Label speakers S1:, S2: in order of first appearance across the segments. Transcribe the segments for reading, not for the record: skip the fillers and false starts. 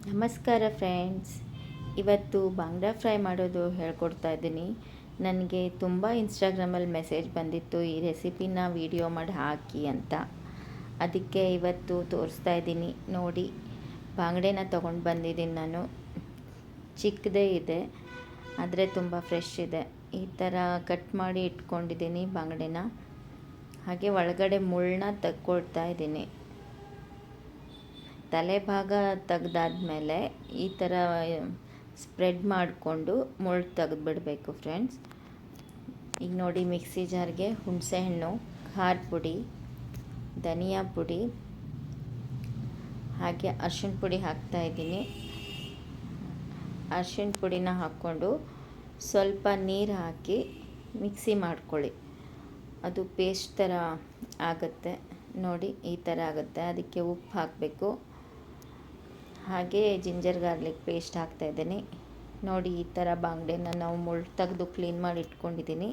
S1: ನಮಸ್ಕಾರ ಫ್ರೆಂಡ್ಸ್. ಇವತ್ತು ಬಾಂಗ್ಡಾ ಫ್ರೈ ಮಾಡೋದು ಹೇಳ್ಕೊಡ್ತಾ ಇದ್ದೀನಿ. ನನಗೆ ತುಂಬ ಇನ್ಸ್ಟಾಗ್ರಾಮಲ್ಲಿ ಮೆಸೇಜ್ ಬಂದಿತ್ತು ಈ ರೆಸಿಪಿನ ವಿಡಿಯೋ ಮಾಡಿ ಹಾಕಿ ಅಂತ. ಅದಕ್ಕೆ ಇವತ್ತು ತೋರಿಸ್ತಾ ಇದ್ದೀನಿ. ನೋಡಿ, ಬಾಂಗ್ಡೆನ ತೊಗೊಂಡು ಬಂದಿದ್ದೀನಿ ನಾನು. ಚಿಕ್ಕದೇ ಇದೆ ಆದರೆ ತುಂಬ ಫ್ರೆಶ್ ಇದೆ. ಈ ಥರ ಕಟ್ ಮಾಡಿ ಇಟ್ಕೊಂಡಿದ್ದೀನಿ ಬಾಂಗ್ಡೆನ. ಹಾಗೆ ಒಳಗಡೆ ಮುಳ್ಳನ್ನ ತಕ್ಕೊಳ್ತಾ ಇದ್ದೀನಿ. ತಲೆ ಭಾಗ ತೆಗ್ದಾದ್ಮೇಲೆ ಈ ಥರ ಸ್ಪ್ರೆಡ್ ಮಾಡಿಕೊಂಡು ಮುಳ್ಳು ತೆಗೆದುಬಿಡಬೇಕು ಫ್ರೆಂಡ್ಸ್. ಈಗ ನೋಡಿ, ಮಿಕ್ಸಿ ಜಾರ್ಗೆ ಹುಣಸೆಹಣ್ಣು, ಖಾರ ಪುಡಿ, ಧನಿಯಾ ಪುಡಿ ಹಾಗೆ ಅರಿಶಿಣ ಪುಡಿ ಹಾಕ್ತಾಯಿದ್ದೀನಿ. ಅರಿಶಿಣ ಪುಡಿನ ಹಾಕ್ಕೊಂಡು ಸ್ವಲ್ಪ ನೀರು ಹಾಕಿ ಮಿಕ್ಸಿ ಮಾಡ್ಕೊಳ್ಳಿ. ಅದು ಪೇಸ್ಟ್ ಥರ ಆಗುತ್ತೆ ನೋಡಿ, ಈ ಥರ ಆಗುತ್ತೆ. ಅದಕ್ಕೆ ಉಪ್ಪು ಹಾಕಬೇಕು. ಹಾಗೆ ಜಿಂಜರ್ ಗಾರ್ಲಿಕ್ ಪೇಸ್ಟ್ ಹಾಕ್ತಾಯಿದ್ದೀನಿ. ನೋಡಿ, ಈ ಥರ ಬಾಂಗ್ಡೆನ ನಾವು ಮುಳ್ಳು ತೆಗೆದು ಕ್ಲೀನ್ ಮಾಡಿ ಇಟ್ಕೊಂಡಿದ್ದೀನಿ.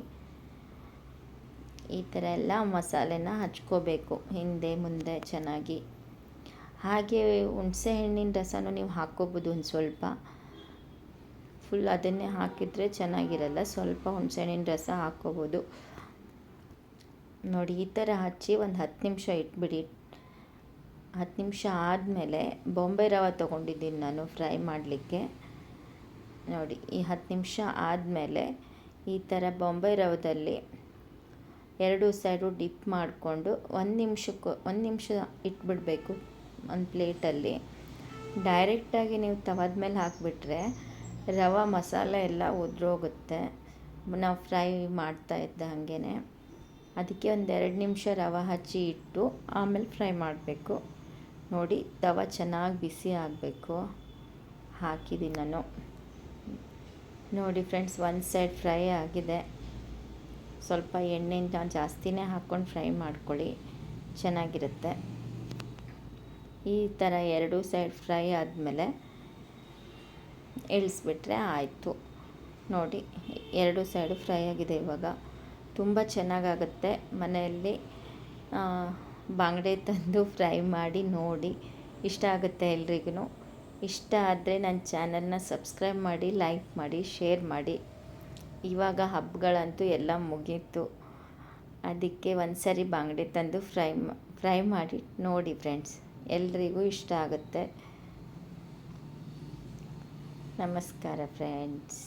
S1: ಈ ಥರ ಎಲ್ಲ ಮಸಾಲೆನ ಹಚ್ಕೋಬೇಕು ಹಿಂದೆ ಮುಂದೆ ಚೆನ್ನಾಗಿ. ಹಾಗೆ ಹುಣಸೆ ಹಣ್ಣಿನ ರಸನೂ ನೀವು ಹಾಕ್ಕೋಬೋದು. ಒಂದು ಸ್ವಲ್ಪ, ಫುಲ್ ಅದನ್ನೇ ಹಾಕಿದರೆ ಚೆನ್ನಾಗಿರಲ್ಲ. ಸ್ವಲ್ಪ ಹುಣಸೆ ಹಣ್ಣಿನ ರಸ ಹಾಕ್ಕೋಬೋದು. ನೋಡಿ, ಈ ಥರ ಹಚ್ಚಿ ಒಂದು 10 ನಿಮಿಷ ಇಟ್ಬಿಡಿ. 10 ನಿಮಿಷ ಆದಮೇಲೆ ಬಾಂಬೆ ರವೆ ತೊಗೊಂಡಿದ್ದೀನಿ ನಾನು ಫ್ರೈ ಮಾಡಲಿಕ್ಕೆ. ನೋಡಿ, ಈ 10 ನಿಮಿಷ ಆದಮೇಲೆ ಈ ಥರ ಬಾಂಬೆ ರವದಲ್ಲಿ 2 ಸೈಡು ಡಿಪ್ ಮಾಡಿಕೊಂಡು 1 ನಿಮಿಷ ಇಟ್ಬಿಡಬೇಕು ಒಂದು ಪ್ಲೇಟಲ್ಲಿ. ಡೈರೆಕ್ಟಾಗಿ ನೀವು ತವದ ಮೇಲೆ ಹಾಕಿಬಿಟ್ರೆ ರವೆ ಮಸಾಲೆ ಎಲ್ಲ ಉದುರೋಗುತ್ತೆ ನಾವು ಫ್ರೈ ಮಾಡ್ತಾ ಇದ್ದ ಹಾಗೇ. ಅದಕ್ಕೆ ಒಂದು 2 ನಿಮಿಷ ರವೆ ಹಚ್ಚಿ ಇಟ್ಟು ಆಮೇಲೆ ಫ್ರೈ ಮಾಡಬೇಕು. ನೋಡಿ, ತವ ಚೆನ್ನಾಗಿ ಬಿಸಿ ಆಗಬೇಕು. ಹಾಕಿದ್ದೀನಿ ನಾನು. ನೋಡಿ ಫ್ರೆಂಡ್ಸ್, ಒಂದು ಸೈಡ್ ಫ್ರೈ ಆಗಿದೆ. ಸ್ವಲ್ಪ ಎಣ್ಣೆನ ಜಾಸ್ತಿನೇ ಹಾಕ್ಕೊಂಡು ಫ್ರೈ ಮಾಡ್ಕೊಳ್ಳಿ, ಚೆನ್ನಾಗಿರುತ್ತೆ. ಈ ಥರ 2 ಸೈಡ್ ಫ್ರೈ ಆದಮೇಲೆ ಇಳಿಸ್ಬಿಟ್ರೆ ಆಯಿತು. ನೋಡಿ, 2 ಸೈಡು ಫ್ರೈ ಆಗಿದೆ. ಇವಾಗ ತುಂಬ ಚೆನ್ನಾಗಾಗುತ್ತೆ. ಮನೆಯಲ್ಲಿ ಬಾಂಗ್ಡೆ ತಂದು ಫ್ರೈ ಮಾಡಿ ನೋಡಿ, ಇಷ್ಟ ಆಗುತ್ತೆ ಎಲ್ರಿಗೂ. ಇಷ್ಟ ಆದರೆ ನನ್ನ ಚಾನಲ್ನ ಸಬ್ಸ್ಕ್ರೈಬ್ ಮಾಡಿ, ಲೈಕ್ ಮಾಡಿ, ಶೇರ್ ಮಾಡಿ. ಇವಾಗ ಹಬ್ಬಗಳಂತೂ ಎಲ್ಲ ಮುಗೀತು. ಅದಕ್ಕೆ ಒಂದು ಸರಿ ಬಾಂಗ್ಡೆ ತಂದು ಫ್ರೈ ಮಾಡಿ ನೋಡಿ ಫ್ರೆಂಡ್ಸ್, ಎಲ್ರಿಗೂ ಇಷ್ಟ ಆಗುತ್ತೆ. ನಮಸ್ಕಾರ ಫ್ರೆಂಡ್ಸ್.